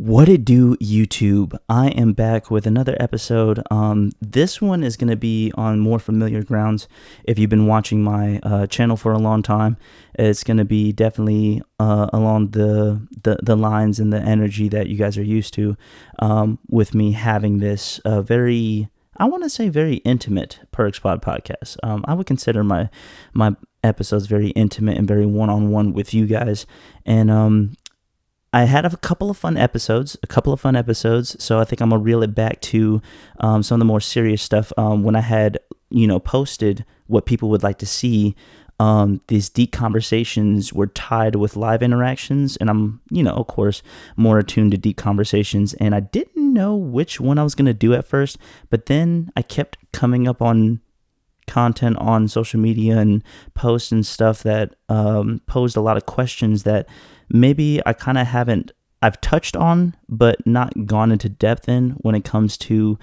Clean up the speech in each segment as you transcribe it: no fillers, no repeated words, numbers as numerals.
What it do, YouTube? I am back with another episode. This one is going to be on more familiar grounds. If you've been watching my channel for a long time, it's going to be definitely along the lines and the energy that you guys are used to. With me having this I want to say very intimate Perks Pod podcast. I would consider my episodes very intimate and very one-on-one with you guys, and I had a couple of fun episodes, so I think I'm going to reel it back to some of the more serious stuff. When I had, posted what people would like to see, these deep conversations were tied with live interactions, and I'm, of course, more attuned to deep conversations, and I didn't know which one I was going to do at first, but then I kept coming up on content on social media and posts and stuff that posed a lot of questions that maybe I kind of I've touched on, but not gone into depth in when it comes to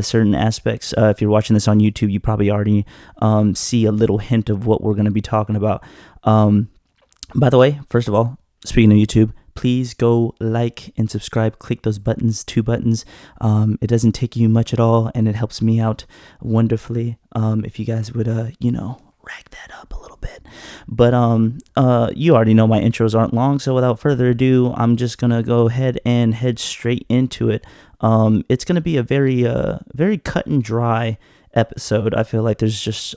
certain aspects. If you're watching this on YouTube, you probably already see a little hint of what we're going to be talking about. By the way, first of all, speaking of YouTube, please go like and subscribe. Click those buttons, 2 buttons. It doesn't take you much at all, and it helps me out wonderfully. If you guys would, rack that up a little bit. But you already know my intros aren't long, so without further ado, I'm just gonna go ahead and head straight into it. It's gonna be a very cut and dry episode. I feel like there's just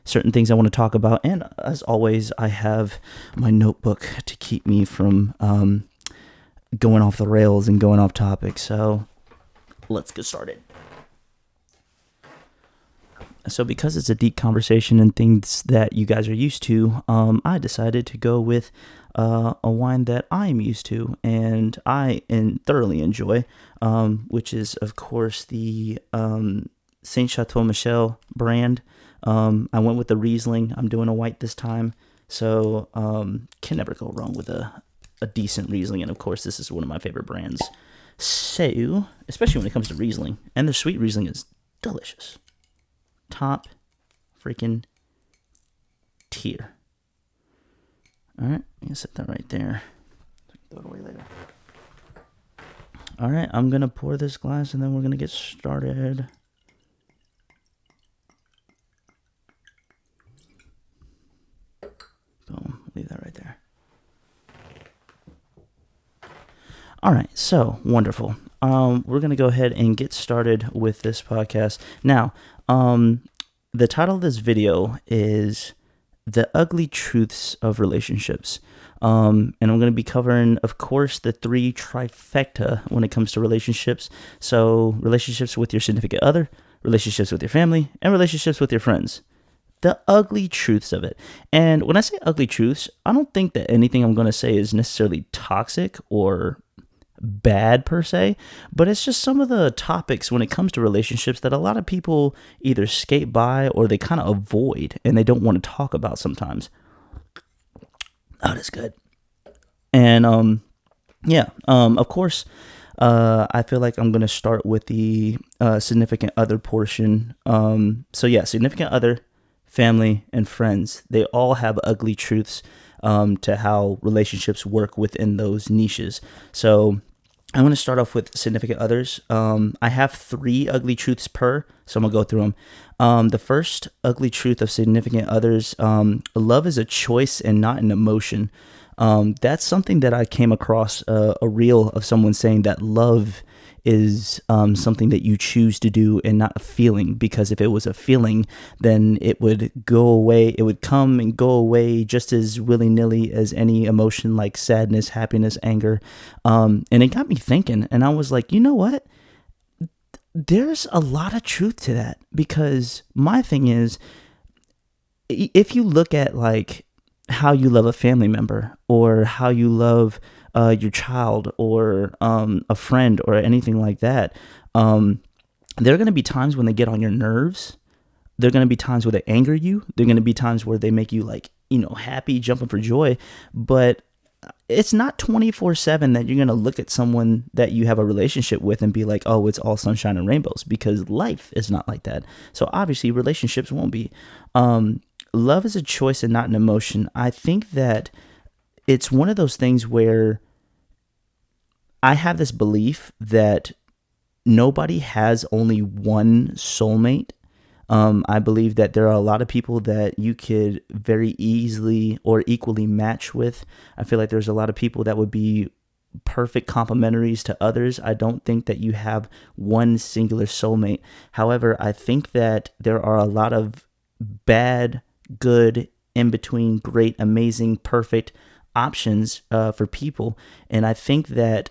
certain things I want to talk about, and as always, I have my notebook to keep me from going off the rails and going off topic. So let's get started. So because it's a deep conversation and things that you guys are used to, I decided to go with a wine that I'm used to and I thoroughly enjoy, which is, of course, the Saint Chateau Michelle brand. I went with the Riesling. I'm doing a white this time, so can never go wrong with a decent Riesling. And, of course, this is one of my favorite brands. So, especially when it comes to Riesling. And the sweet Riesling is delicious. Top freaking tier. All right, I'm gonna set that right there. Throw it away later. All right, I'm gonna pour this glass and then we're gonna get started. Boom, leave that right there. All right, so wonderful. We're gonna go ahead and get started with this podcast now. The title of this video is The Ugly Truths of Relationships. And I'm going to be covering, of course, the 3 trifecta when it comes to relationships. So relationships with your significant other, relationships with your family, and relationships with your friends. The ugly truths of it. And when I say ugly truths, I don't think that anything I'm going to say is necessarily toxic or bad per se, but it's just some of the topics when it comes to relationships that a lot of people either skate by or they kind of avoid and they don't want to talk about sometimes. Oh, that's good. And of course, I feel like I'm going to start with the significant other portion. Significant other, family, and friends, they all have ugly truths to how relationships work within those niches. So I'm going to start off with significant others. I have 3 ugly truths per, so I'm going to go through them. The first ugly truth of significant others, love is a choice and not an emotion. That's something that I came across a reel of someone saying that love is something that you choose to do and not a feeling, because if it was a feeling, then it would go away. It would come and go away just as willy-nilly as any emotion like sadness, happiness, anger. And it got me thinking, and I was like, you know what? There's a lot of truth to that, because my thing is, if you look at like how you love a family member or how you love your child or a friend or anything like that, there are going to be times when they get on your nerves. There are going to be times where they anger you. There are going to be times where they make you happy, jumping for joy. But it's not 24/7 that you're going to look at someone that you have a relationship with and be like, oh, it's all sunshine and rainbows, because life is not like that. So obviously relationships won't be. Love is a choice and not an emotion. I think that it's one of those things where I have this belief that nobody has only one soulmate. I believe that there are a lot of people that you could very easily or equally match with. I feel like there's a lot of people that would be perfect complementaries to others. I don't think that you have one singular soulmate. However, I think that there are a lot of bad, good, in between, great, amazing, perfect options for people. And I think that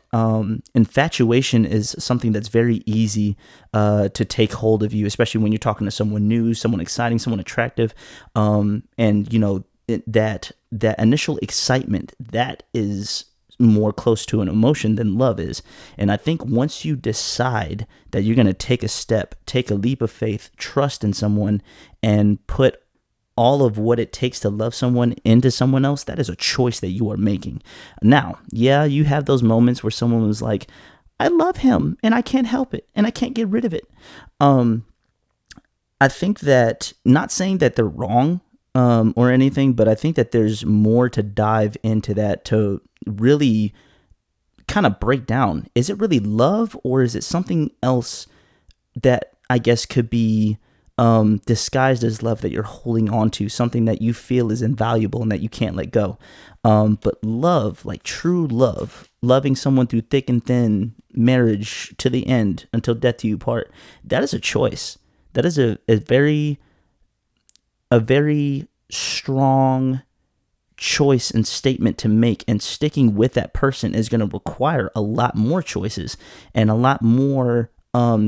infatuation is something that's very easy to take hold of you, especially when you're talking to someone new, someone exciting, someone attractive. And that initial excitement, that is more close to an emotion than love is. And I think once you decide that you're going to take a step, take a leap of faith, trust in someone, and put all of what it takes to love someone into someone else, that is a choice that you are making. Now, yeah, you have those moments where someone was like, I love him and I can't help it and I can't get rid of it. I think that, not saying that they're wrong or anything, but I think that there's more to dive into that to really kind of break down. Is it really love, or is it something else that I guess could be disguised as love that you're holding on to, something that you feel is invaluable and that you can't let go? But love, like true love, loving someone through thick and thin, marriage to the end until death do you part, that is a choice. That is a very strong choice and statement to make, and sticking with that person is going to require a lot more choices and a lot more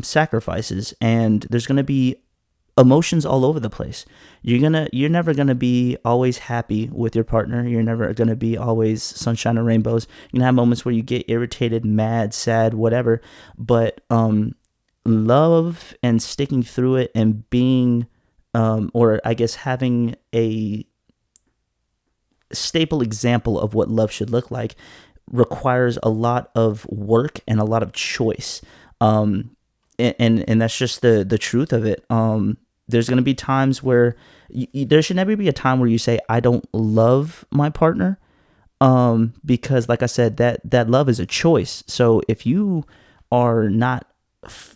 sacrifices, and there's going to be emotions all over the place. You're never going to be always happy with your partner. You're never going to be always sunshine and rainbows. You're going to have moments where you get irritated, mad, sad, whatever, but love and sticking through it and being or I guess having a staple example of what love should look like requires a lot of work and a lot of choice. And that's just the truth of it. There's going to be times where there should never be a time where you say, I don't love my partner. Because like I said, that love is a choice. So if you are not,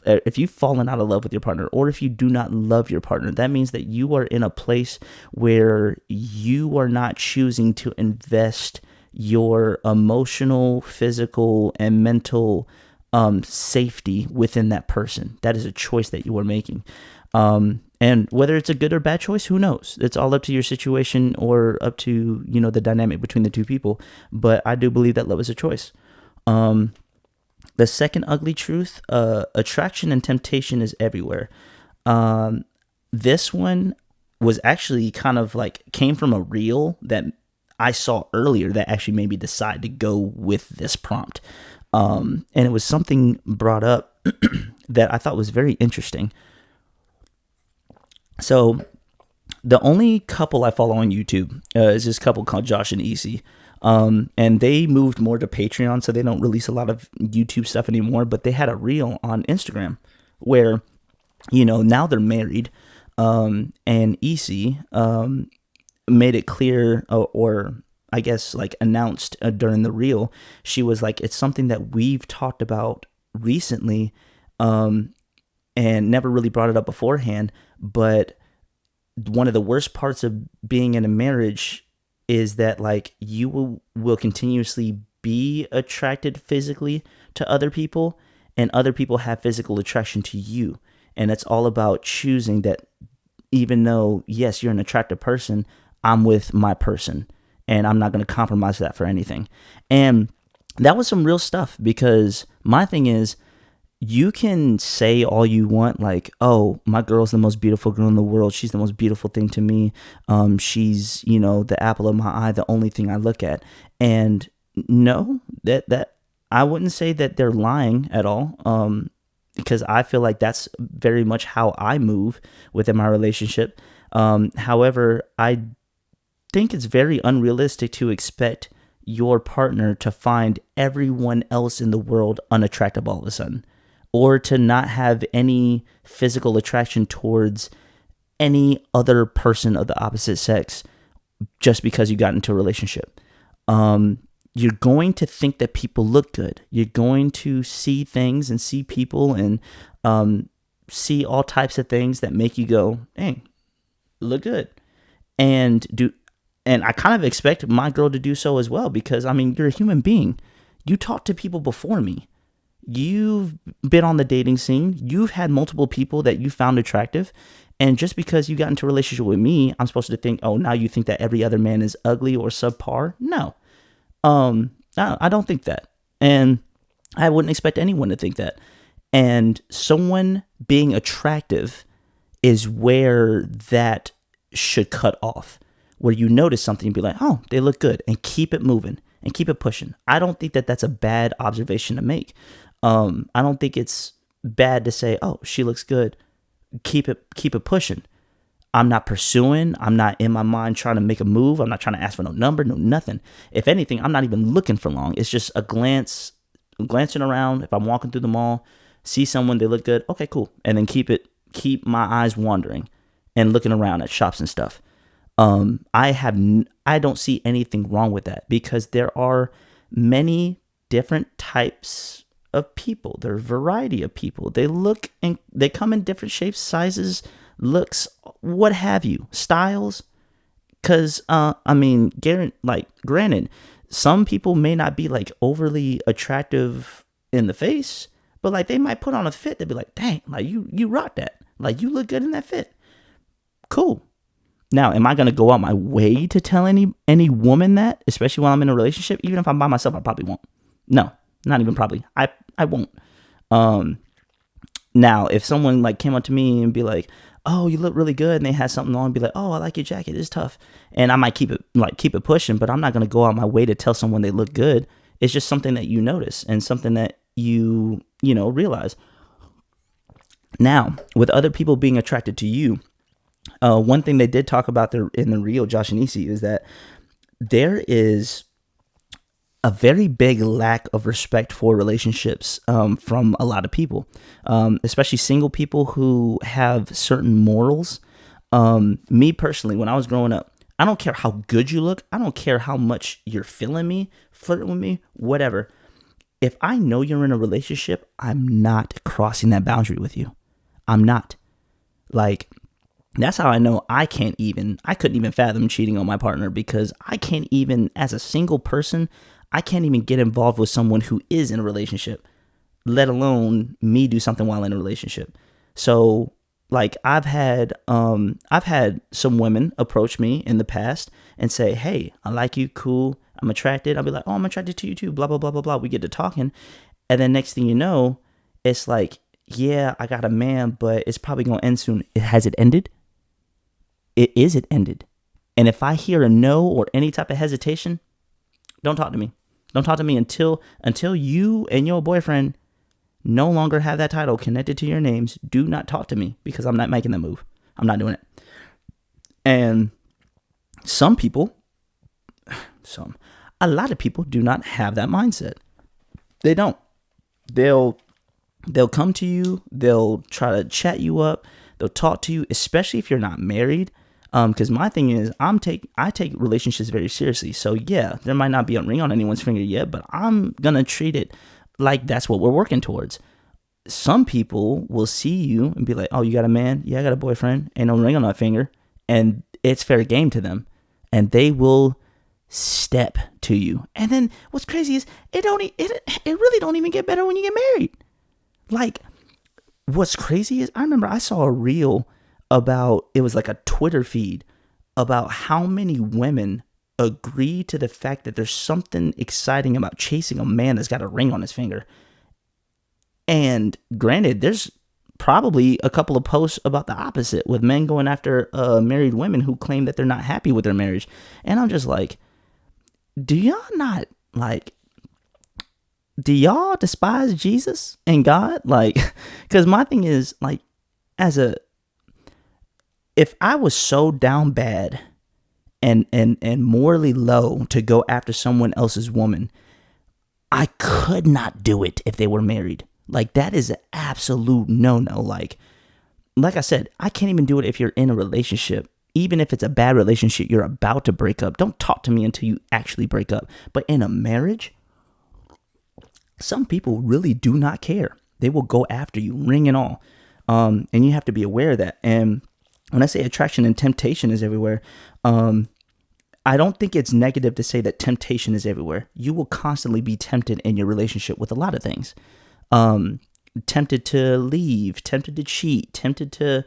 if you've fallen out of love with your partner, or if you do not love your partner, that means that you are in a place where you are not choosing to invest your emotional, physical, and mental safety within that person. That is a choice that you are making. And whether it's a good or bad choice, who knows? It's all up to your situation or up to, the dynamic between the two people. But I do believe that love is a choice. The second ugly truth, attraction and temptation is everywhere. This one was actually kind of like came from a reel that I saw earlier that actually made me decide to go with this prompt. And it was something brought up that I thought was very interesting. So the only couple I follow on YouTube is this couple called Josh and Easy. And they moved more to Patreon, so they don't release a lot of YouTube stuff anymore, but they had a reel on Instagram where, now they're married. And Easy made it clear, or I guess like announced during the reel, she was like, it's something that we've talked about recently, and never really brought it up beforehand. But one of the worst parts of being in a marriage is that like you will continuously be attracted physically to other people, and other people have physical attraction to you. And it's all about choosing that, even though, yes, you're an attractive person, I'm with my person, and I'm not going to compromise that for anything. And that was some real stuff, because my thing is, you can say all you want, like, oh, my girl's the most beautiful girl in the world. She's the most beautiful thing to me. She's, the apple of my eye, the only thing I look at. And no, that I wouldn't say that they're lying at all. Because I feel like that's very much how I move within my relationship. However, I think it's very unrealistic to expect your partner to find everyone else in the world unattractive all of a sudden, or to not have any physical attraction towards any other person of the opposite sex just because you got into a relationship. you're going to think that people look good. You're going to see things and see people and see all types of things that make you go, dang, look good. And I kind of expect my girl to do so as well, because I mean, you're a human being. You talked to people before me. You've been on the dating scene. You've had multiple people that you found attractive. And just because you got into a relationship with me, I'm supposed to think, oh, now you think that every other man is ugly or subpar? No. I don't think that. And I wouldn't expect anyone to think that. And someone being attractive is where that should cut off, where you notice something and be like, oh, they look good, and keep it moving and keep it pushing. I don't think that that's a bad observation to make. I don't think it's bad to say, oh, she looks good. Keep it pushing. I'm not pursuing. I'm not in my mind trying to make a move. I'm not trying to ask for no number, no nothing. If anything, I'm not even looking for long. It's just a glancing around. If I'm walking through the mall, see someone, they look good. Okay, cool. And then keep my eyes wandering and looking around at shops and stuff. I don't see anything wrong with that, because there are many different types of people. There's a variety of people. They come in different shapes, sizes, looks, what have you, styles. Because granted, some people may not be like overly attractive in the face, but like they might put on a fit. They'd be like, dang, like you rock that. Like, you look good in that fit. Cool. Now, am I going to go out my way to tell any woman that, especially while I'm in a relationship? Even if I'm by myself, I probably won't. No, not even probably. I won't. Now, if someone like came up to me and be like, oh, you look really good, and they had something on, and be like, oh, I like your jacket, it's tough. And I might keep it pushing, but I'm not going to go out my way to tell someone they look good. It's just something that you notice and something that you realize. Now, with other people being attracted to you, one thing they did talk about in the reel, Josh and Isi, is that there is a very big lack of respect for relationships from a lot of people, especially single people who have certain morals. Me personally, when I was growing up, I don't care how good you look. I don't care how much you're feeling me, flirting with me, whatever. If I know you're in a relationship, I'm not crossing that boundary with you. I'm not. Like, that's how I know I couldn't even fathom cheating on my partner, because I can't even, as a single person, I can't even get involved with someone who is in a relationship, let alone me do something while in a relationship. So, like, I've had some women approach me in the past and say, hey, I like you, cool, I'm attracted. I'll be like, oh, I'm attracted to you too, blah, blah, blah, blah, blah. We get to talking. And then next thing you know, it's like, yeah, I got a man, but it's probably going to end soon. Has it ended? Is it ended? And if I hear a no or any type of hesitation, don't talk to me. Don't talk to me until you and your boyfriend no longer have that title connected to your names. Do not talk to me, because I'm not making that move. I'm not doing it. And a lot of people do not have that mindset. They don't. They'll come to you. They'll try to chat you up. They'll talk to you, especially if you're not married. Because my thing is, I take relationships very seriously. So yeah, there might not be a ring on anyone's finger yet, but I'm gonna treat it like that's what we're working towards. Some people will see you and be like, oh, you got a man? Yeah, I got a boyfriend. Ain't no ring on my finger. And it's fair game to them. And they will step to you. And then what's crazy is it really don't even get better when you get married. Like, what's crazy is I remember I saw a reel about, it was like a Twitter feed about how many women agree to the fact that there's something exciting about chasing a man that's got a ring on his finger. And granted, there's probably a couple of posts about the opposite, with men going after married women who claim that they're not happy with their marriage. And I'm just like, do y'all despise Jesus and God? Like, because my thing is, like, if I was so down bad and morally low to go after someone else's woman, I could not do it if they were married. Like, that is an absolute no-no. Like I said, I can't even do it if you're in a relationship. even if it's a bad relationship you're about to break up, don't talk to me until you actually break up. But in a marriage, some people really do not care. They will go after you, ring and all. And you have to be aware of that. And when I say attraction and temptation is everywhere, I don't think it's negative to say that temptation is everywhere. You will constantly be tempted in your relationship with a lot of things. Tempted to leave, tempted to cheat, tempted to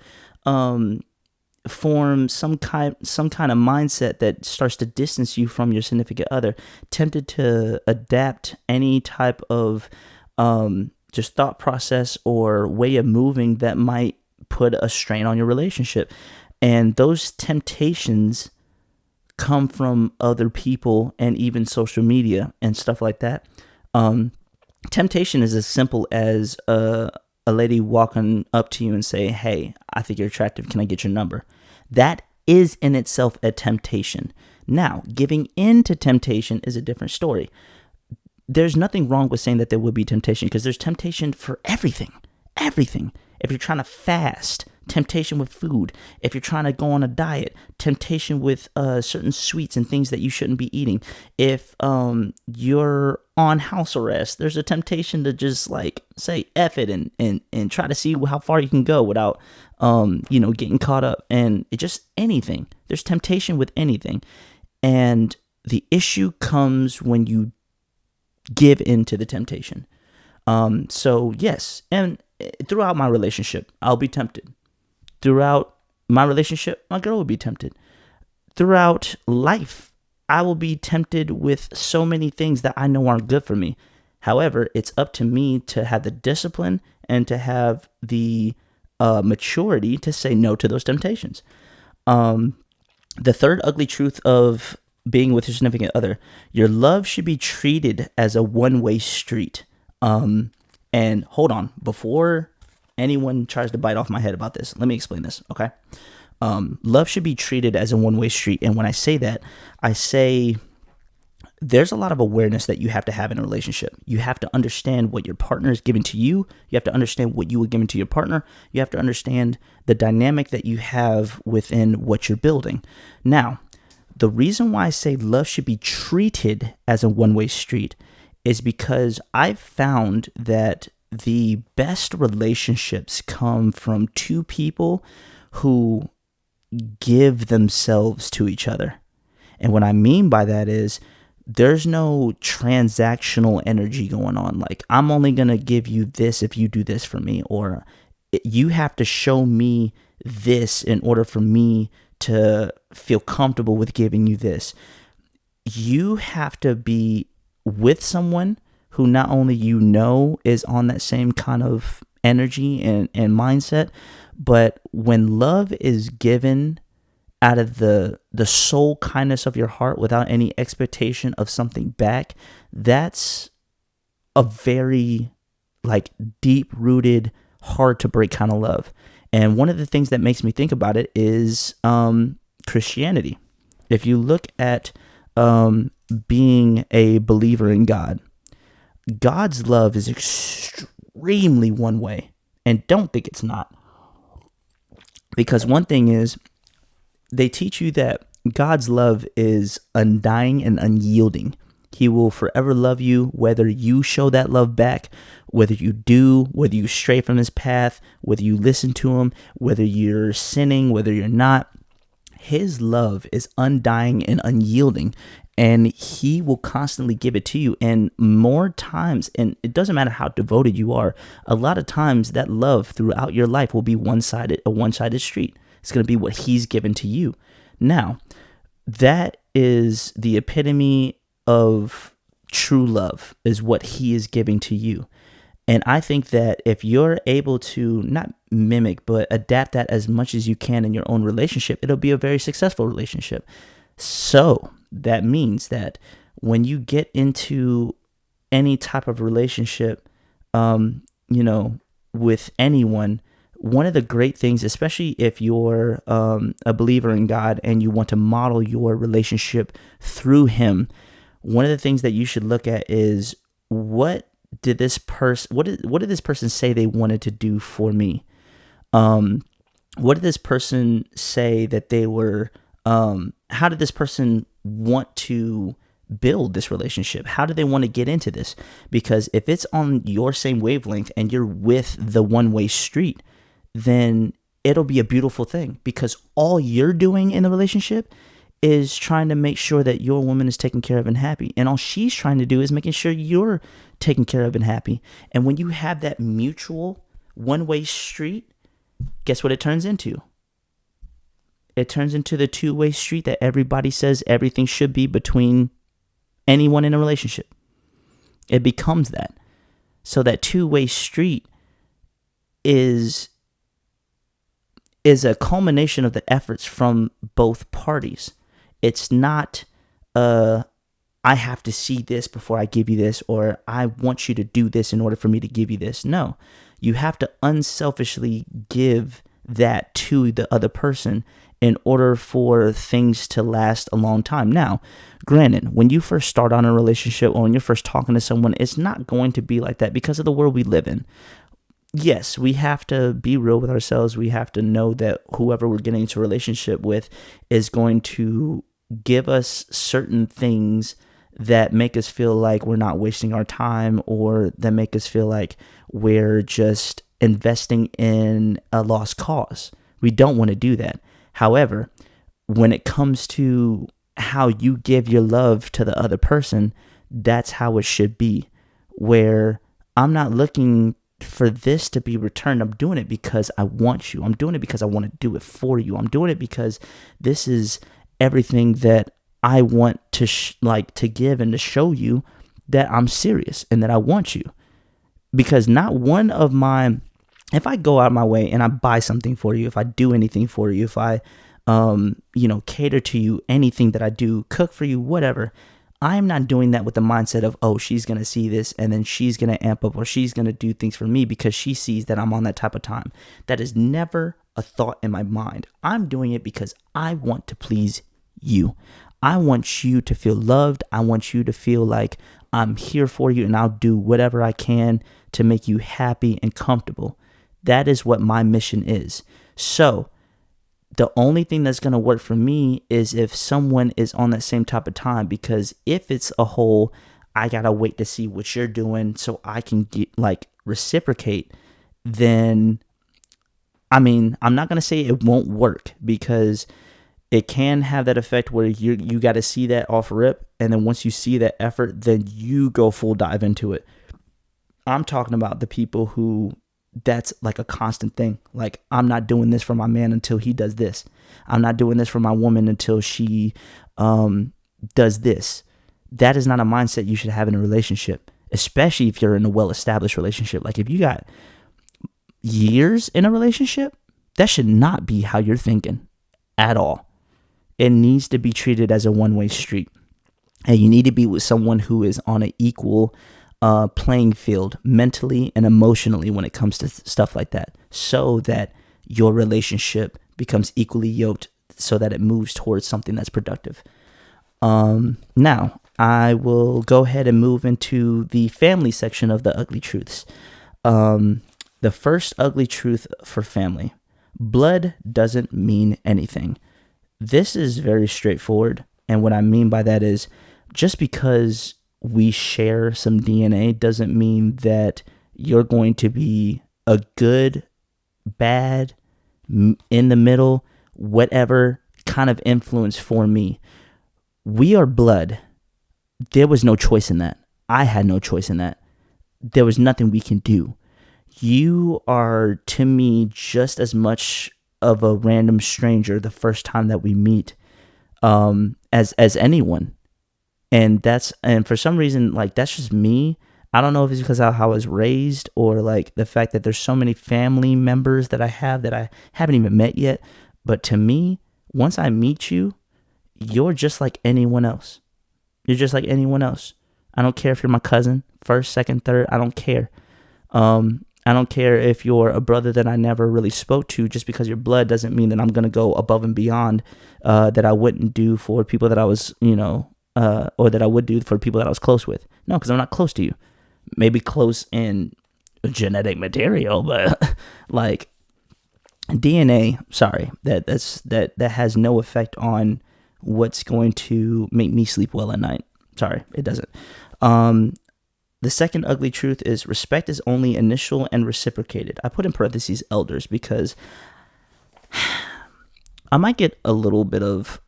form some kind of mindset that starts to distance you from your significant other, tempted to adapt any type of just thought process or way of moving that might put a strain on your relationship. And those temptations come from other people and even social media and stuff like that. Temptation is as simple as a lady walking up to you and say, "Hey, I think you're attractive. Can I get your number?" That is in itself a temptation. Now, giving in to temptation is a different story. There's nothing wrong with saying that there will be temptation, because there's temptation for everything. Everything. If you're trying to fast, temptation with food. If you're trying to go on a diet, temptation with certain sweets and things that you shouldn't be eating. If you're on house arrest, there's a temptation to just like say F it and try to see how far you can go without getting caught up. And it just anything. There's temptation with anything. And the issue comes when you give in to the temptation. So yes, and throughout my relationship, I'll be tempted. Throughout my relationship, my girl will be tempted. Throughout life, I will be tempted with so many things that I know aren't good for me. However, it's up to me to have the discipline and to have the maturity to say no to those temptations. The third ugly truth of being with your significant other: your love should be treated as a one-way street. And hold on, before anyone tries to bite off my head about this, let me explain this, okay? Love should be treated as a one-way street. And when I say that, I say there's a lot of awareness that you have to have in a relationship. You have to understand what your partner is giving to you. You have to understand what you would give to your partner. You have to understand the dynamic that you have within what you're building. Now, the reason why I say love should be treated as a one-way street is because I've found that the best relationships come from two people who give themselves to each other. And what I mean by that is there's no transactional energy going on. Like, I'm only going to give you this if you do this for me, or you have to show me this in order for me to feel comfortable with giving you this. You have to be with someone who not only is on that same kind of energy and mindset, but when love is given out of the sole kindness of your heart without any expectation of something back, that's a very deep-rooted, hard-to-break kind of love. And one of the things that makes me think about it is Christianity. If you look at being a believer in God, God's love is extremely one way, and don't think it's not. Because one thing is, they teach you that God's love is undying and unyielding. He will forever love you, whether you show that love back, whether you do, whether you stray from his path, whether you listen to him, whether you're sinning, whether you're not. His love is undying and unyielding, and he will constantly give it to you. And more times, and it doesn't matter how devoted you are, a lot of times that love throughout your life will be a one-sided street. It's going to be what he's given to you. Now, that is the epitome of true love, is what he is giving to you. And I think that if you're able to not mimic, but adapt that as much as you can in your own relationship, it'll be a very successful relationship. So that means that when you get into any type of relationship, with anyone, one of the great things, especially if you're a believer in God and you want to model your relationship through him, one of the things that you should look at is what did this person say they wanted to do for me? what did this person say that they were, how did this person want to build this relationship? How do they want to get into this? Because if it's on your same wavelength and you're with the one-way street, then it'll be a beautiful thing, because all you're doing in the relationship is trying to make sure that your woman is taken care of and happy. And all she's trying to do is making sure you're taken care of and happy. And when you have that mutual one-way street, guess what it turns into? It turns into the two-way street that everybody says everything should be between anyone in a relationship. It becomes that. So that two-way street is a culmination of the efforts from both parties. It's not I have to see this before I give you this, or I want you to do this in order for me to give you this. No, you have to unselfishly give that to the other person in order for things to last a long time. Now, granted, when you first start on a relationship or when you're first talking to someone, it's not going to be like that because of the world we live in. Yes, we have to be real with ourselves. We have to know that whoever we're getting into a relationship with is going to give us certain things that make us feel like we're not wasting our time, or that make us feel like we're just investing in a lost cause. We don't want to do that. However, when it comes to how you give your love to the other person, that's how it should be, where I'm not looking for this to be returned. I'm doing it because I want you. I'm doing it because I want to do it for you. I'm doing it because this is everything that I want to to give and to show you that I'm serious and that I want you. Because not one of my, if I go out of my way and I buy something for you, if I do anything for you, if I cater to you, anything that I do, cook for you, whatever, I am not doing that with the mindset of, oh, she's going to see this and then she's going to amp up, or she's going to do things for me because she sees that I'm on that type of time. That is never a thought in my mind. I'm doing it because I want to please you. I want you to feel loved. I want you to feel like I'm here for you, and I'll do whatever I can to make you happy and comfortable. That is what my mission is. So the only thing that's going to work for me is if someone is on that same type of time, because if it's a whole, I got to wait to see what you're doing so I can get reciprocate, then I'm not going to say it won't work, because it can have that effect where you got to see that off rip, and then once you see that effort, then you go full dive into it. I'm talking about the people who that's like a constant thing. Like, I'm not doing this for my man until he does this. I'm not doing this for my woman until she does this. That is not a mindset you should have in a relationship, especially if you're in a well-established relationship. Like, if you got years in a relationship, that should not be how you're thinking at all. It needs to be treated as a one-way street. And you need to be with someone who is on an equal playing field mentally and emotionally when it comes to stuff like that, so that your relationship becomes equally yoked, so that it moves towards something that's productive. Now, I will go ahead and move into the family section of the ugly truths. The first ugly truth for family: blood doesn't mean anything. This is very straightforward, and what I mean by that is, just because we share some DNA doesn't mean that you're going to be a good, bad, in the middle, whatever kind of influence for me. We are blood. There was no choice in that. I had no choice in that. There was nothing we can do. You are, to me, just as much of a random stranger the first time that we meet as anyone. And for some reason, that's just me. I don't know if it's because of how I was raised, or the fact that there's so many family members that I have that I haven't even met yet. But to me, once I meet you, you're just like anyone else. You're just like anyone else. I don't care if you're my cousin, first, second, third. I don't care. I don't care if you're a brother that I never really spoke to. Just because you're blood doesn't mean that I'm going to go above and beyond that I wouldn't do for people that I was, or that I would do for people that I was close with. No, because I'm not close to you. Maybe close in genetic material, but DNA, sorry, that has no effect on what's going to make me sleep well at night. Sorry, it doesn't. The second ugly truth is respect is only initial and reciprocated. I put in parentheses elders because I might get a little bit of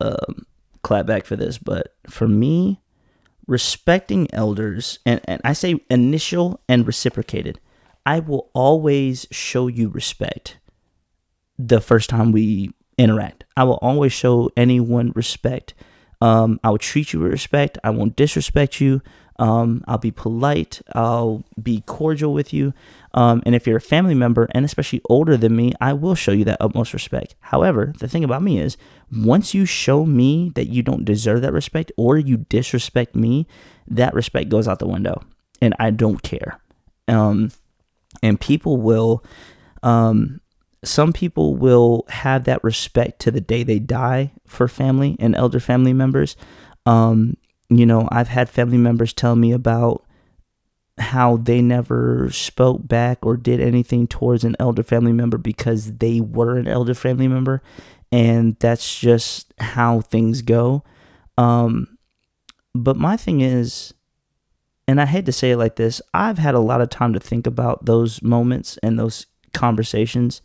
clapback for this, but for me, respecting elders, and I say initial and reciprocated, I will always show you respect the first time we interact. I will always show anyone respect. I will treat you with respect. I won't disrespect you. I'll be polite. I'll be cordial with you. And if you're a family member, and especially older than me, I will show you that utmost respect. However, the thing about me is, once you show me that you don't deserve that respect or you disrespect me, that respect goes out the window, and I don't care. And people will, some people will have that respect to the day they die for family and elder family members. I've had family members tell me about how they never spoke back or did anything towards an elder family member because they were an elder family member, and that's just how things go. But my thing is, and I hate to say it like this, I've had a lot of time to think about those moments and those conversations,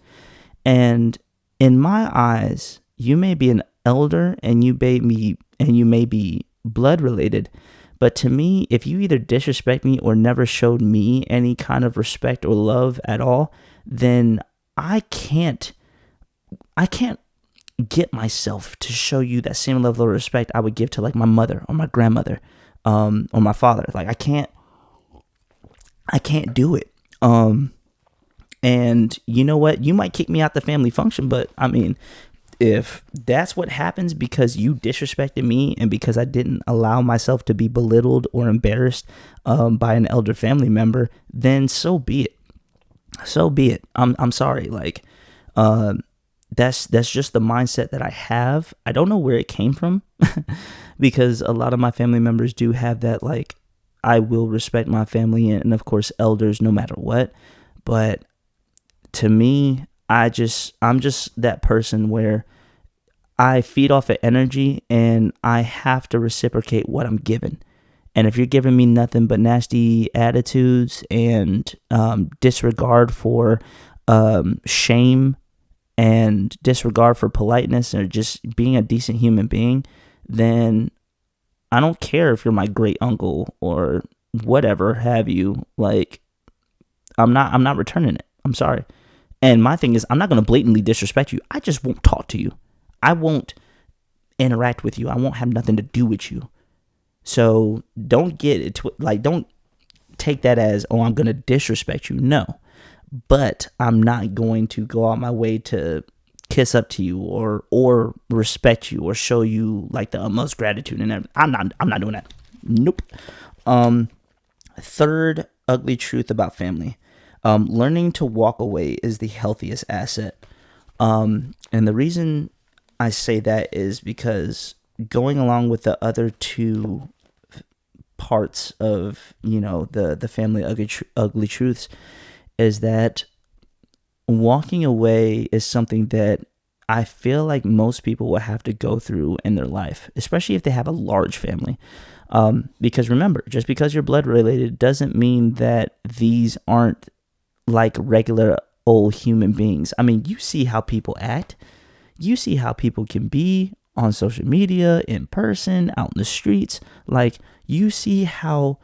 and in my eyes, you may be an elder and you may be blood related, but to me, if you either disrespect me or never showed me any kind of respect or love at all, then I can't get myself to show you that same level of respect I would give to like my mother or my grandmother, or my father. Like I can't do it. And you know what? You might kick me out the family function, but I mean, if that's what happens because you disrespected me and because I didn't allow myself to be belittled or embarrassed by an elder family member, then so be it. So be it. I'm sorry. Like, that's just the mindset that I have. I don't know where it came from because a lot of my family members do have that, like, I will respect my family and of course elders no matter what. But to me, I'm just that person where I feed off of energy and I have to reciprocate what I'm given. And if you're giving me nothing but nasty attitudes and disregard for shame and disregard for politeness or just being a decent human being, then I don't care if you're my great uncle or whatever have you. Like, I'm not returning it. I'm sorry. And my thing is, I'm not going to blatantly disrespect you. I just won't talk to you. I won't interact with you. I won't have nothing to do with you. So don't get it, don't take that as, oh, I'm going to disrespect you. No, but I'm not going to go out my way to kiss up to you or respect you or show you like the utmost gratitude and everything. I'm not doing that. Nope. Third ugly truth about family. Learning to walk away is the healthiest asset. And the reason I say that is because going along with the other two parts of, the family ugly truths is that walking away is something that I feel like most people will have to go through in their life, especially if they have a large family. Because remember, just because you're blood related doesn't mean that these aren't like regular old human beings. I mean, you see how people act. You see how people can be on social media, in person, out in the streets. Like, you see how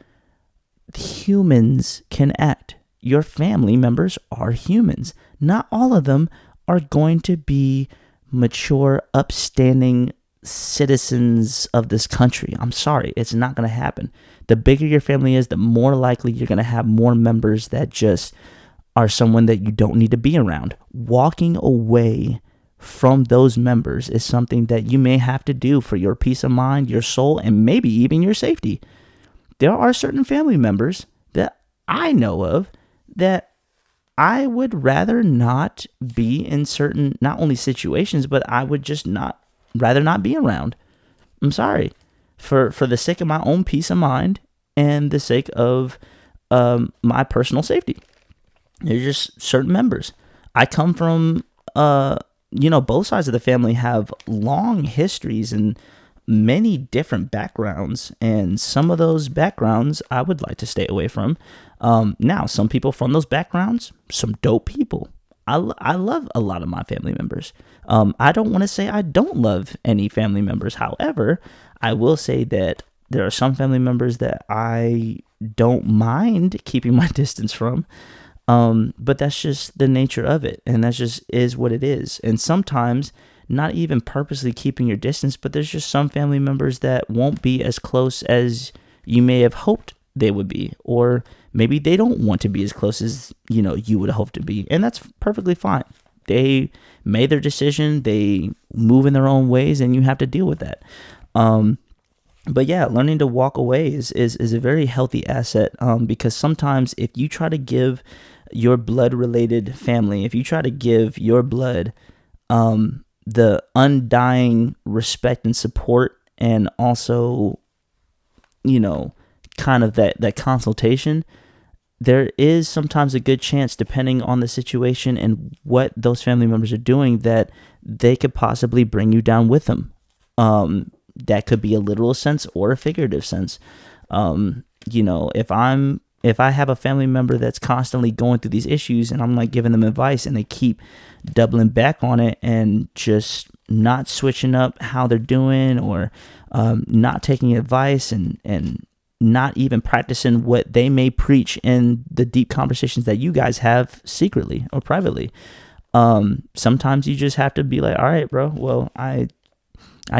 humans can act. Your family members are humans. Not all of them are going to be mature, upstanding citizens of this country. I'm sorry, it's not going to happen. The bigger your family is, the more likely you're going to have more members that just are someone that you don't need to be around. Walking away from those members is something that you may have to do for your peace of mind, your soul, and maybe even your safety. There are certain family members that I know of that I would rather not be in certain, not only situations, but I would just rather not be around. I'm sorry. For the sake of my own peace of mind and the sake of my personal safety. There's just certain members. I come from both sides of the family have long histories and many different backgrounds, and some of those backgrounds I would like to stay away from. Now, some people from those backgrounds, some dope people. I love a lot of my family members. I don't want to say I don't love any family members. However, I will say that there are some family members that I don't mind keeping my distance from. But that's just the nature of it, and that just is what it is. And sometimes, not even purposely keeping your distance, but there's just some family members that won't be as close as you may have hoped they would be, or maybe they don't want to be as close as you would hope to be, and that's perfectly fine. They made their decision, they move in their own ways, and you have to deal with that. But yeah, learning to walk away is a very healthy asset, because sometimes if you try to give your blood-related family, if you try to give your blood the undying respect and support, and also, kind of that consultation, there is sometimes a good chance, depending on the situation and what those family members are doing, that they could possibly bring you down with them. That could be a literal sense or a figurative sense. If I have a family member that's constantly going through these issues, and I'm like giving them advice, and they keep doubling back on it and just not switching up how they're doing, or not taking advice, and not even practicing what they may preach in the deep conversations that you guys have secretly or privately. Sometimes you just have to be like, all right, bro, well, I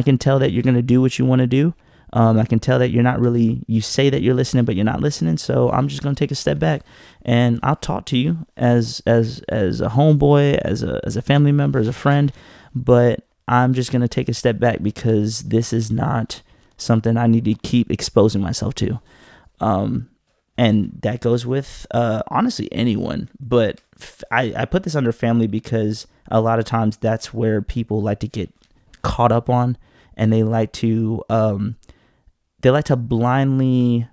can tell that you're going to do what you want to do. I can tell that you say that you're listening, but you're not listening. So I'm just going to take a step back, and I'll talk to you as a homeboy, as a family member, as a friend, but I'm just going to take a step back because this is not something I need to keep exposing myself to. And that goes with, honestly, anyone, but I put this under family because a lot of times that's where people like to get caught up on, and they like to blindly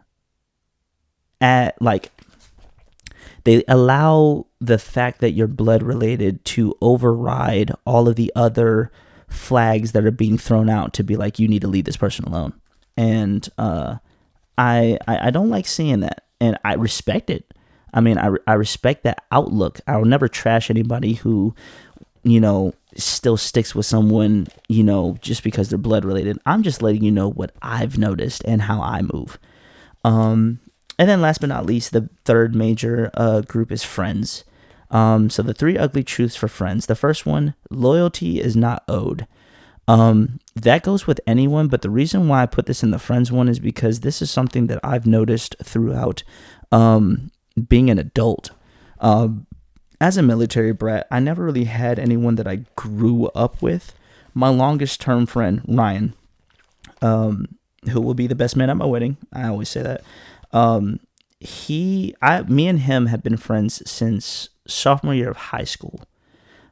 they allow the fact that you're blood related to override all of the other flags that are being thrown out to be like, you need to leave this person alone. And I don't like seeing that, and I respect it. I mean, I respect that outlook. I will never trash anybody who still sticks with someone, just because they're blood related. I'm just letting you know what I've noticed and how I move. And then last but not least, the third major group is friends. So the 3 ugly truths for friends. The first one, loyalty is not owed. That goes with anyone, but the reason why I put this in the friends one is because this is something that I've noticed throughout being an adult. As a military brat, I never really had anyone that I grew up with. My longest term friend, Ryan, who will be the best man at my wedding, I always say that. Me and him have been friends since sophomore year of high school.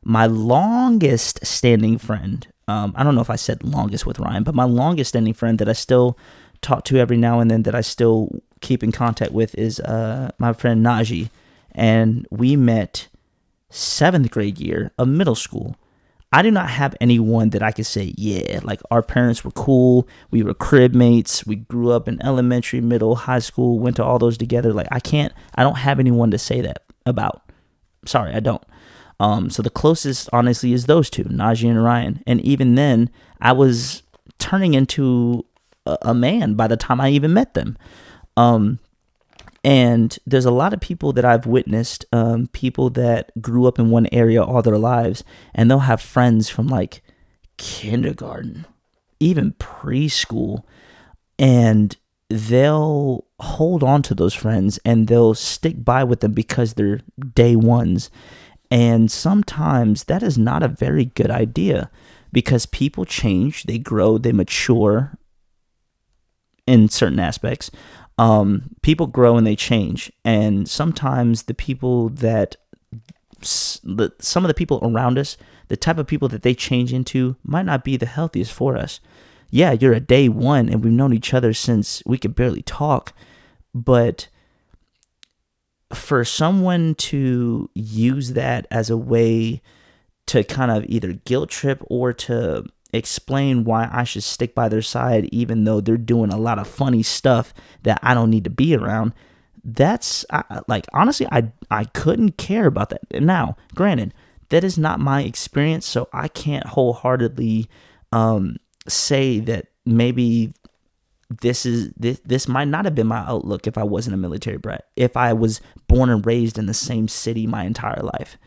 My longest standing friend, I don't know if I said longest with Ryan, but my longest standing friend that I still talk to every now and then, that I still keep in contact with, is my friend Najee. And we met 7th grade year of middle school. I do not have anyone that I could say, yeah, like our parents were cool. We were crib mates. We grew up in elementary, middle, high school, went to all those together. Like I don't have anyone to say that about. Sorry, I don't. So the closest, honestly, is those two, Najee and Ryan. And even then, I was turning into a man by the time I even met them. And there's a lot of people that I've witnessed, people that grew up in one area all their lives, and they'll have friends from like kindergarten, even preschool, and they'll hold on to those friends and they'll stick by with them because they're day ones. And sometimes that is not a very good idea, because people change, they grow, they mature in certain aspects. People grow and they change, and sometimes the people that some of the people around us, the type of people that they change into, might not be the healthiest for us. Yeah, you're a day one and we've known each other since we could barely talk, but for someone to use that as a way to kind of either guilt trip or to explain why I should stick by their side, even though they're doing a lot of funny stuff that I don't need to be around. That's like, honestly, I couldn't care about that. And now, granted, that is not my experience, so I can't wholeheartedly say that maybe this might not have been my outlook if I wasn't a military brat, if I was born and raised in the same city my entire life.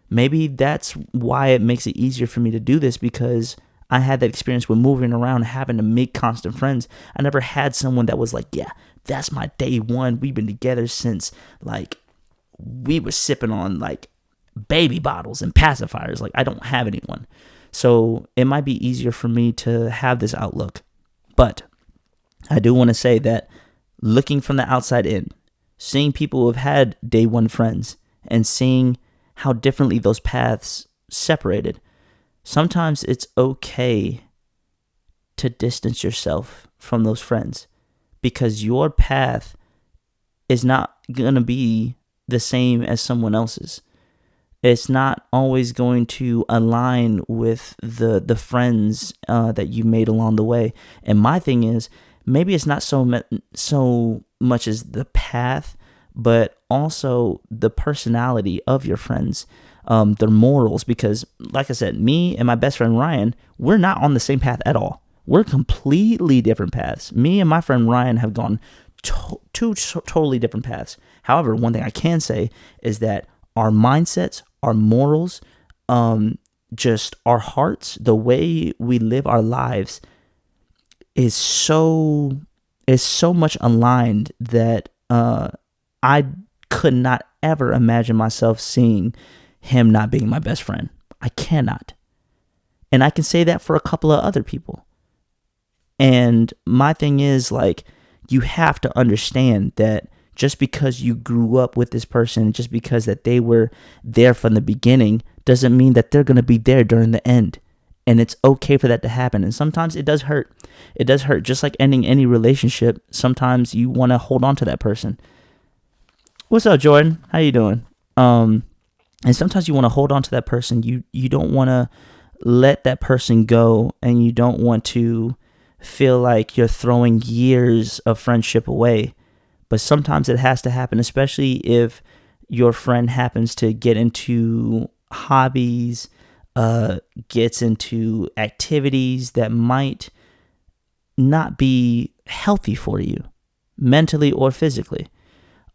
Maybe that's why it makes it easier for me to do this, because I had that experience with moving around, having to make constant friends. I never had someone that was like, yeah, that's my day one. We've been together since like we were sipping on like baby bottles and pacifiers. Like, I don't have anyone. So it might be easier for me to have this outlook. But I do want to say that looking from the outside in, seeing people who have had day one friends and seeing how differently those paths separated, sometimes it's okay to distance yourself from those friends, because your path is not going to be the same as someone else's. It's not always going to align with the friends that you made along the way. And my thing is, maybe it's not so much as the path, but also the personality of your friends, their morals. Because, like I said, me and my best friend Ryan, we're not on the same path at all. We're completely different paths. Me and my friend Ryan have gone two totally different paths. However, one thing I can say is that our mindsets, our morals, just our hearts, the way we live our lives is so much aligned that I could not ever imagine myself seeing him not being my best friend. I cannot. And I can say that for a couple of other people. And my thing is, like, you have to understand that just because you grew up with this person, just because that they were there from the beginning, doesn't mean that they're going to be there during the end. And it's okay for that to happen. And sometimes it does hurt. It does hurt. Just like ending any relationship, sometimes you want to hold on to that person. What's up, Jordan? How you doing? And sometimes you want to hold on to that person. You don't want to let that person go, and you don't want to feel like you're throwing years of friendship away. But sometimes it has to happen, especially if your friend happens to get into hobbies, gets into activities that might not be healthy for you, mentally or physically.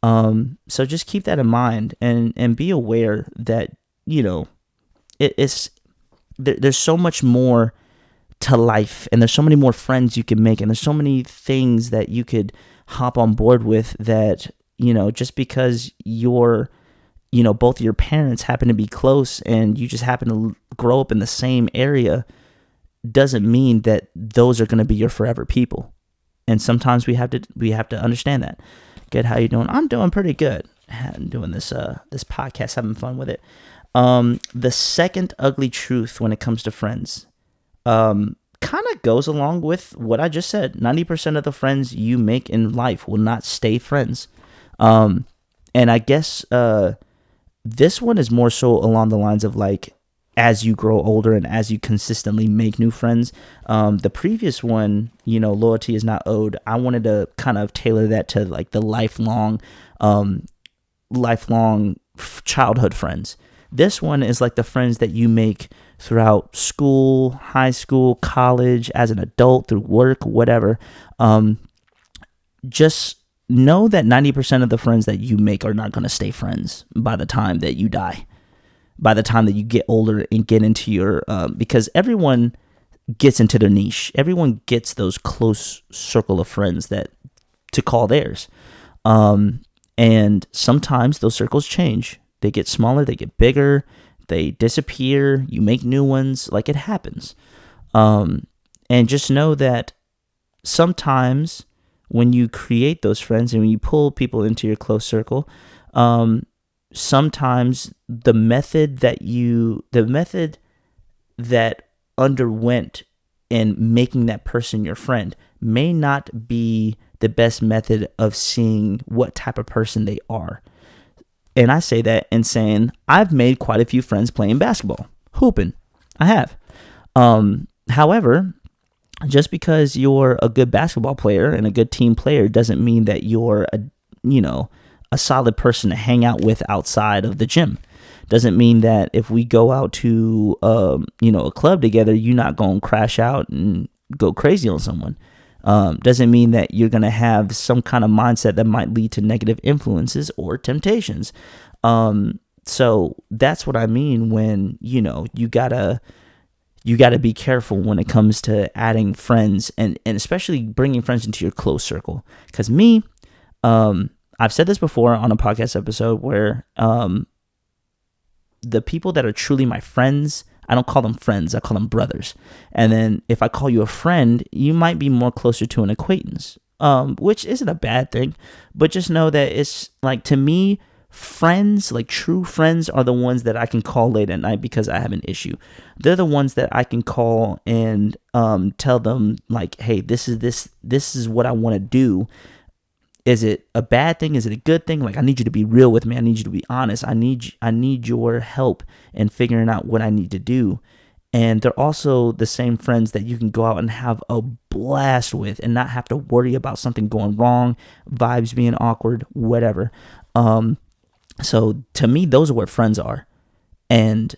So just keep that in mind, and be aware that, you know, there's so much more to life, and there's so many more friends you can make, and there's so many things that you could hop on board with, that, you know, just because both of your parents happen to be close and you just happen to grow up in the same area, doesn't mean that those are going to be your forever people. And sometimes we have to understand that. Good. How you doing? I'm doing pretty good. I'm doing this podcast, having fun with it. The second ugly truth when it comes to friends, kind of goes along with what I just said. 90% of the friends you make in life will not stay friends. And I guess this one is more so along the lines of, like, as you grow older and as you consistently make new friends. The previous one, loyalty is not owed. I wanted to kind of tailor that to, like, the lifelong childhood friends. This one is like the friends that you make throughout school, high school, college, as an adult, through work, whatever. Just know that 90% of the friends that you make are not going to stay friends by the time that you die, by the time that you get older and get into your, because everyone gets into their niche. Everyone gets those close circle of friends that to call theirs. And sometimes those circles change. They get smaller, they get bigger, they disappear, you make new ones, like, it happens. And just know that sometimes when you create those friends and when you pull people into your close circle, sometimes the method that underwent in making that person your friend may not be the best method of seeing what type of person they are. And I say that in saying I've made quite a few friends playing basketball Hooping. I have. However, just because you're a good basketball player and a good team player doesn't mean that you're a solid person to hang out with outside of the gym. Doesn't mean that if we go out to a club together, you're not going to crash out and go crazy on someone. Doesn't mean that you're going to have some kind of mindset that might lead to negative influences or temptations. So that's what I mean when, you gotta be careful when it comes to adding friends and especially bringing friends into your close circle. Because I've said this before on a podcast episode where the people that are truly my friends, I don't call them friends, I call them brothers. And then if I call you a friend, you might be more closer to an acquaintance, which isn't a bad thing. But just know that it's like, to me, friends, like true friends, are the ones that I can call late at night because I have an issue. They're the ones that I can call and tell them like, hey, this is what I want to do. Is it a bad thing? Is it a good thing? Like, I need you to be real with me. I need you to be honest. I need your help in figuring out what I need to do. And they're also the same friends that you can go out and have a blast with and not have to worry about something going wrong, vibes being awkward, whatever. So to me, those are what friends are. And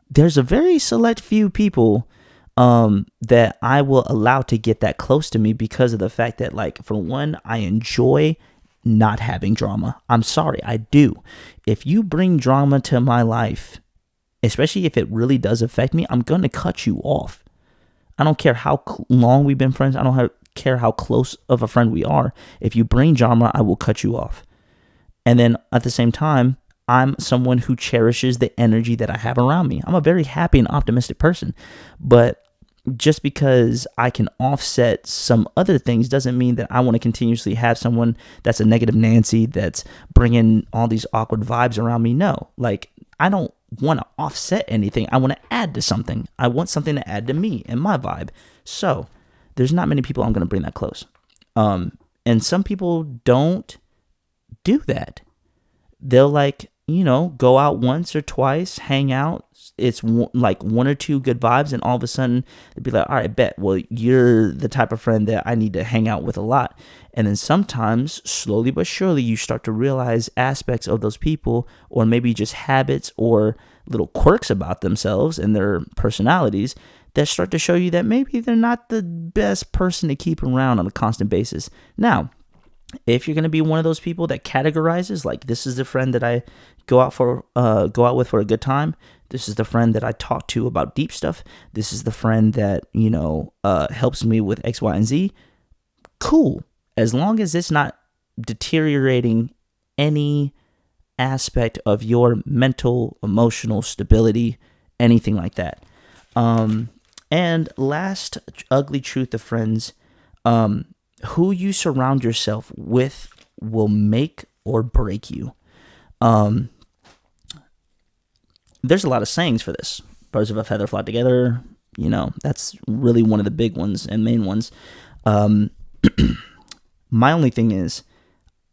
there's a very select few people that I will allow to get that close to me because of the fact that, like, for one, I enjoy not having drama. I'm sorry, I do. If you bring drama to my life, especially if it really does affect me, I'm going to cut you off. I don't care how long we've been friends. I don't care how close of a friend we are. If you bring drama, I will cut you off. And then at the same time, I'm someone who cherishes the energy that I have around me. I'm a very happy and optimistic person. But just because I can offset some other things doesn't mean that I want to continuously have someone that's a negative Nancy that's bringing all these awkward vibes around me. No, like, I don't want to offset anything. I want to add to something. I want something to add to me and my vibe. So there's not many people I'm going to bring that close. And some people don't do that. They'll go out once or twice, hang out. It's like one or two good vibes, and all of a sudden they'd be like, all right, bet. Well, you're the type of friend that I need to hang out with a lot. And then sometimes, slowly but surely, you start to realize aspects of those people, or maybe just habits or little quirks about themselves and their personalities that start to show you that maybe they're not the best person to keep around on a constant basis. Now, if you're going to be one of those people that categorizes, like, this is the friend that I go out with for a good time. This is the friend that I talk to about deep stuff. This is the friend that, helps me with X, Y, and Z. Cool. As long as it's not deteriorating any aspect of your mental, emotional stability, anything like that. And last ugly truth of friends, who you surround yourself with will make or break you. There's a lot of sayings for this. Birds of a feather flock together. That's really one of the big ones and main ones. My only thing is,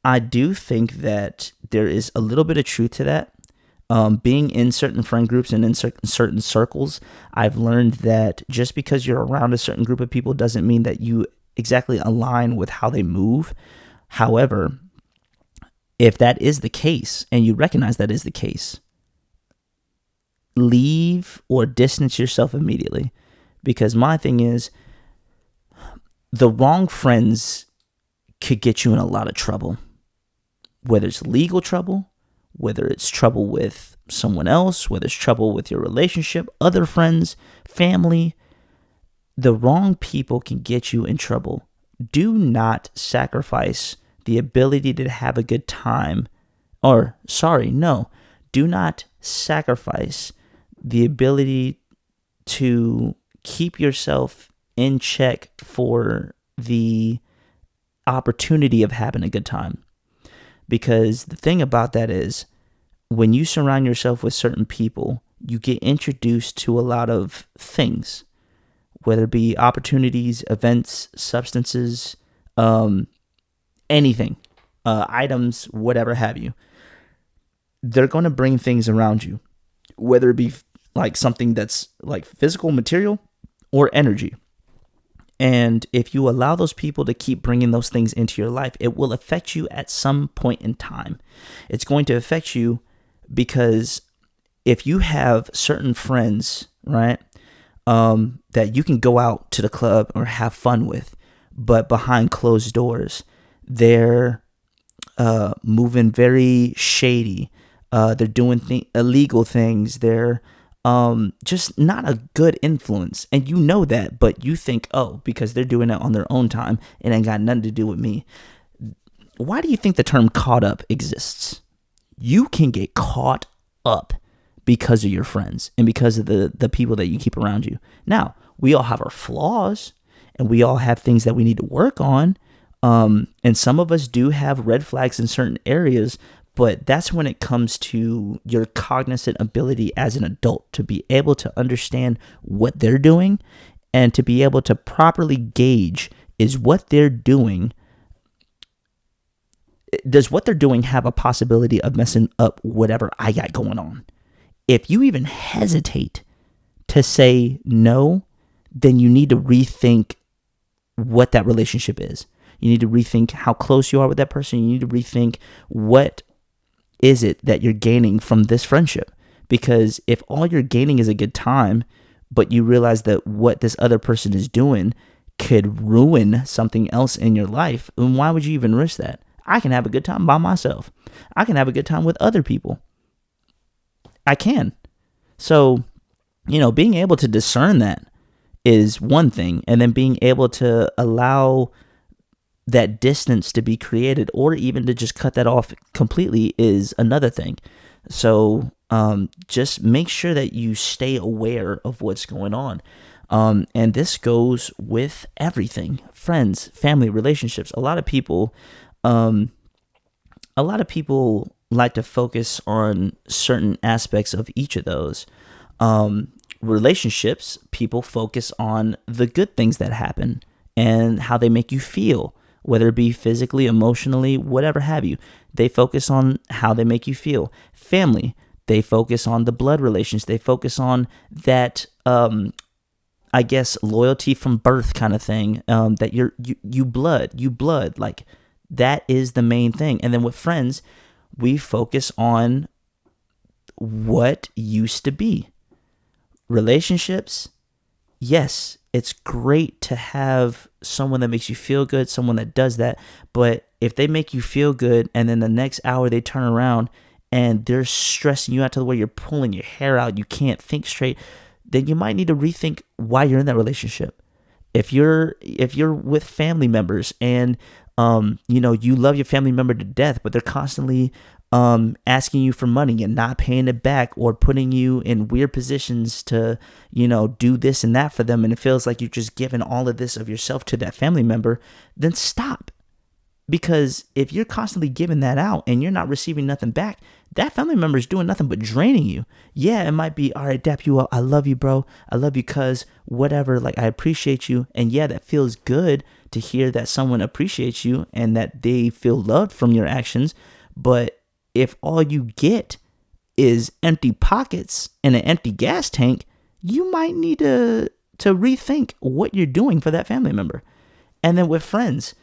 I do think that there is a little bit of truth to that. Being in certain friend groups and in certain circles, I've learned that just because you're around a certain group of people doesn't mean that you exactly align with how they move. However, if that is the case and you recognize that is the case, leave or distance yourself immediately. Because my thing is, the wrong friends could get you in a lot of trouble, whether it's legal trouble, whether it's trouble with someone else, whether it's trouble with your relationship, other friends, family. The wrong people can get you in trouble. Do not sacrifice the ability to have a good time. Do not sacrifice the ability to keep yourself in check for the opportunity of having a good time. Because the thing about that is, when you surround yourself with certain people, you get introduced to a lot of things. Whether it be opportunities, events, substances, anything, items, whatever have you. They're going to bring things around you, whether it be like something that's like physical, material, or energy. And if you allow those people to keep bringing those things into your life, it will affect you at some point in time. It's going to affect you because if you have certain friends, right, that you can go out to the club or have fun with, but behind closed doors, they're moving very shady. They're doing illegal things. They're just not a good influence. And you know that, but you think, oh, because they're doing it on their own time, it ain't got nothing to do with me. Why do you think the term caught up exists? You can get caught up because of your friends and because of the people that you keep around you. Now, we all have our flaws and we all have things that we need to work on. And some of us do have red flags in certain areas, but that's when it comes to your cognizant ability as an adult to be able to understand what they're doing and to be able to properly gauge, is what they're doing, does what they're doing have a possibility of messing up whatever I got going on? If you even hesitate to say no, then you need to rethink what that relationship is. You need to rethink how close you are with that person. You need to rethink what is it that you're gaining from this friendship. Because if all you're gaining is a good time, but you realize that what this other person is doing could ruin something else in your life, then why would you even risk that? I can have a good time by myself. I can have a good time with other people. I can. So, being able to discern that is one thing. And then being able to allow that distance to be created, or even to just cut that off completely, is another thing. So just make sure that you stay aware of what's going on. And this goes with everything: friends, family, relationships. A lot of people like to focus on certain aspects of each of those. Relationships, people focus on the good things that happen and how they make you feel, whether it be physically, emotionally, whatever have you. They focus on how they make you feel. Family, they focus on the blood relations. They focus on that, loyalty from birth kind of thing, that you blood, like that is the main thing. And then with friends, we focus on what used to be. Relationships, yes, it's great to have someone that makes you feel good, someone that does that. But if they make you feel good and then the next hour they turn around and they're stressing you out to the way you're pulling your hair out, you can't think straight, then you might need to rethink why you're in that relationship. If you're with family members and you love your family member to death, but they're constantly asking you for money and not paying it back, or putting you in weird positions to, do this and that for them, and it feels like you're just giving all of this of yourself to that family member, then stop. Because if you're constantly giving that out and you're not receiving nothing back, that family member is doing nothing but draining you. Yeah, it might be, all right, dap you up. I love you, bro. I love you, cuz, whatever. Like, I appreciate you. And yeah, that feels good to hear that someone appreciates you and that they feel loved from your actions. But if all you get is empty pockets and an empty gas tank, you might need to rethink what you're doing for that family member. And then with friends,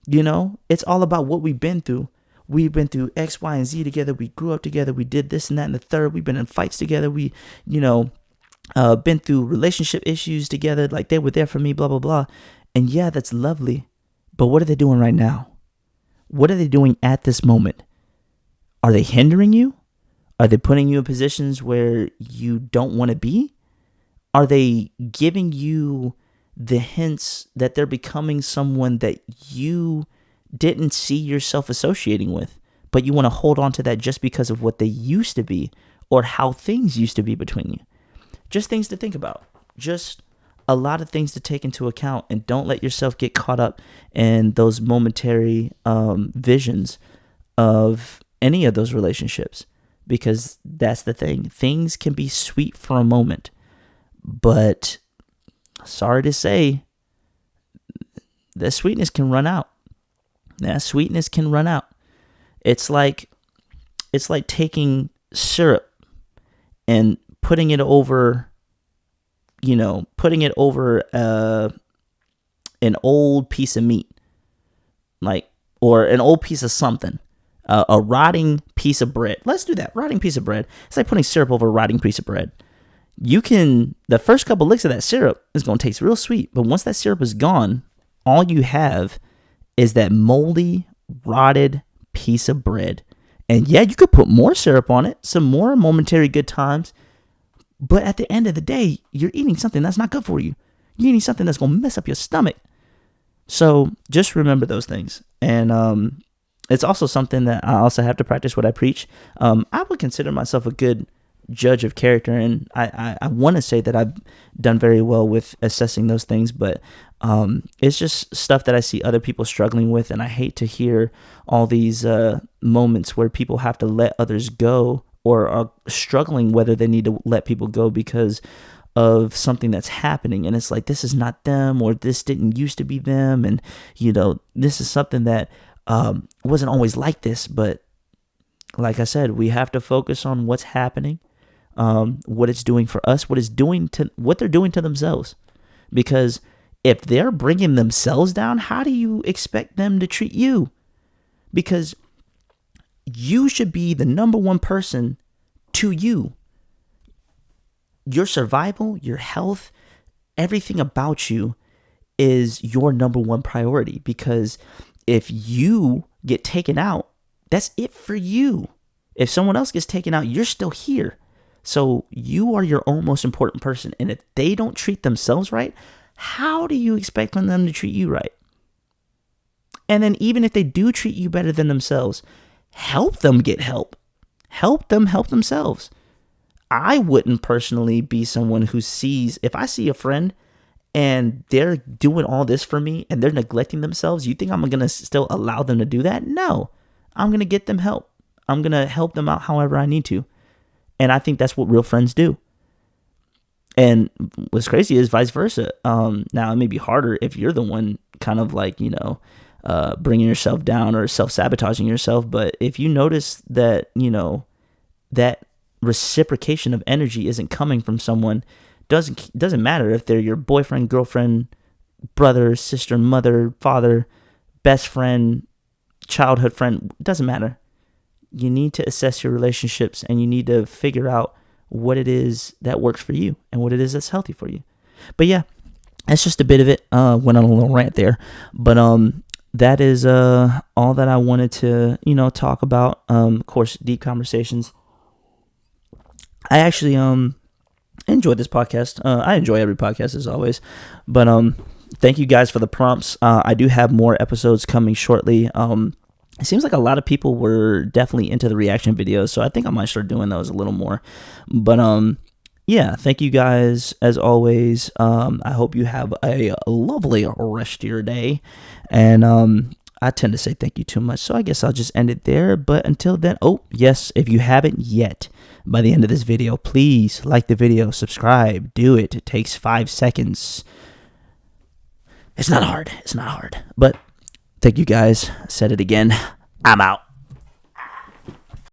it's all about what we've been through. We've been through X, Y, and Z together. We grew up together. We did this and that and the third. We've been in fights together. We, been through relationship issues together. Like, they were there for me, blah, blah, blah. And yeah, that's lovely. But what are they doing right now? What are they doing at this moment? Are they hindering you? Are they putting you in positions where you don't want to be? Are they giving you the hints that they're becoming someone that you didn't see yourself associating with, but you want to hold on to that just because of what they used to be or how things used to be between you? Just things to think about. Just a lot of things to take into account, and don't let yourself get caught up in those momentary visions of any of those relationships, because that's the thing. Things can be sweet for a moment, but sorry to say, the sweetness can run out. That sweetness can run out. It's like taking syrup and putting it over, an old piece of meat, like, or an old piece of something, a rotting piece of bread. Let's do that. Rotting piece of bread. It's like putting syrup over a rotting piece of bread. The first couple licks of that syrup is going to taste real sweet, but once that syrup is gone, all you have is that moldy, rotted piece of bread. And yeah, you could put more syrup on it, some more momentary good times, but at the end of the day, you're eating something that's not good for you. You're eating something that's going to mess up your stomach. So just remember those things. And it's also something that I also have to practice what I preach. I would consider myself a good judge of character, and I want to say that I've done very well with assessing those things, but it's just stuff that I see other people struggling with, and I hate to hear all these moments where people have to let others go or are struggling whether they need to let people go because of something that's happening. And it's like, this is not them, or this didn't used to be them, and this is something that wasn't always like this. But like I said, we have to focus on what's happening, what it's doing for us, what they're doing to themselves. Because if they're bringing themselves down, how do you expect them to treat you? Because you should be the number one person to you. Your survival, your health, everything about you is your number one priority. Because if you get taken out, that's it for you. If someone else gets taken out, you're still here. So you are your own most important person. And if they don't treat themselves right, how do you expect them to treat you right? And then even if they do treat you better than themselves, help them get help. Help them help themselves. I wouldn't personally be someone who sees, if I see a friend and they're doing all this for me and they're neglecting themselves, you think I'm going to still allow them to do that? No, I'm going to get them help. I'm going to help them out however I need to. And I think that's what real friends do. And what's crazy is vice versa. Now, it may be harder if you're the one kind of like, bringing yourself down or self-sabotaging yourself. But if you notice that, that reciprocation of energy isn't coming from someone, doesn't matter if they're your boyfriend, girlfriend, brother, sister, mother, father, best friend, childhood friend, doesn't matter. You need to assess your relationships, and you need to figure out what it is that works for you and what it is that's healthy for you. But yeah, that's just a bit of it. Went on a little rant there, but that is all that I wanted to talk about. Of course, deep conversations. I actually enjoyed this podcast. I enjoy every podcast as always, but thank you guys for the prompts. I do have more episodes coming shortly. It seems like a lot of people were definitely into the reaction videos, so I think I might start doing those a little more. But yeah, thank you guys as always. I hope you have a lovely rest of your day, and I tend to say thank you too much, so I guess I'll just end it there. But until then, oh yes, if you haven't yet, by the end of this video, please like the video, subscribe, do it. It takes 5 seconds. It's not hard. But thank you guys. Said it again. I'm out.